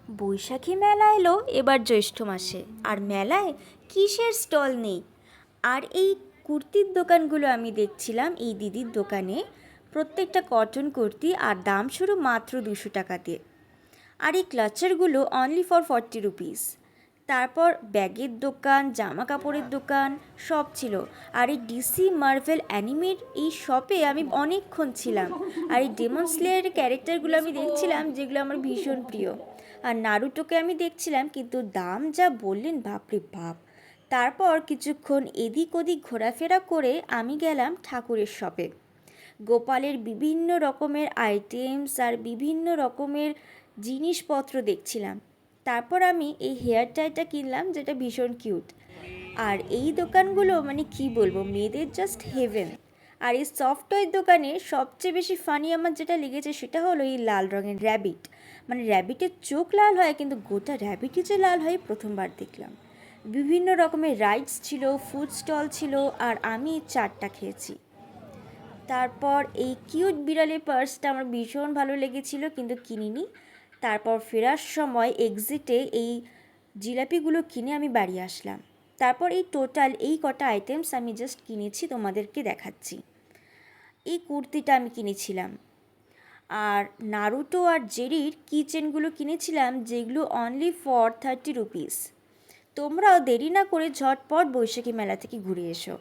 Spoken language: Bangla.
বৈশাখী মেলা এলো এবার জ্যৈষ্ঠ মাসে, আর মেলায় কিসের স্টল নেই। আর এই কুর্তির দোকানগুলো আমি দেখছিলাম এই দিদির দোকানে, প্রত্যেকটা কটন কুর্তি, আর দাম শুরু মাত্র 200 টাকা দিয়ে। আর এই ক্লাচারগুলো অনলি ফর 40 রুপিস। তারপর ব্যাগের দোকান, জামা কাপড়ের দোকান সব ছিল। আর এই ডিসি মার্ভেল অ্যানিমের এই শপে আমি অনেকক্ষণ ছিলাম। আর এই ডেমন স্লেয়ারের ক্যারেক্টারগুলো আমি দেখছিলাম, যেগুলো আমার ভীষণ প্রিয়। আর নারুটোকে আমি দেখছিলাম, কিন্তু দাম যা বললেন বাপরে বাপ। তারপর কিছুক্ষণ এদিক ওদিক ঘোরাফেরা করে আমি গেলাম ঠাকুরের শপে। গোপালের বিভিন্ন রকমের আইটেমস আর বিভিন্ন রকমের জিনিসপত্র দেখছিলাম। তারপর আমি এই হেয়ার টাইটা কিনলাম, যেটা ভীষণ কিউট। আর এই দোকানগুলো মানে কি বলবো, মেয়েদের জাস্ট হেভেন। আর এই সফট টয়ের দোকানে সবচেয়ে বেশি ফানি আমার যেটা লেগেছে সেটা হলো এই লাল রঙের র্যাবিট। মানে র্যাবিটের চোখ লাল হয়, কিন্তু গোটা র্যাবিটই যে লাল হয় প্রথমবার দেখলাম। বিভিন্ন রকমের রাইডস ছিল, ফুড স্টল ছিল, আর আমি 4টা খেয়েছি। তারপর এই কিউট বিড়ালের পার্সটা আমার ভীষণ ভালো লেগেছিল, কিন্তু কিনিনি। তারপর ফেরার সময় এক্সিটে এই জিলাপিগুলো কিনে আমি বাড়ি আসলাম। তারপর এই টোটাল এই কটা আইটেমস আমি জাস্ট কিনেছি, তোমাদেরকে দেখাচ্ছি। এই কুর্তিটা আমি কিনেছিলাম, আর নারুটো আর জেরির কিচেনগুলো কিনেছিলাম, যেগুলো অনলি ফর 30 রুপিস। তোমরাও দেরি না করে ঝটপট বৈশাখী মেলা থেকে ঘুরে এসো।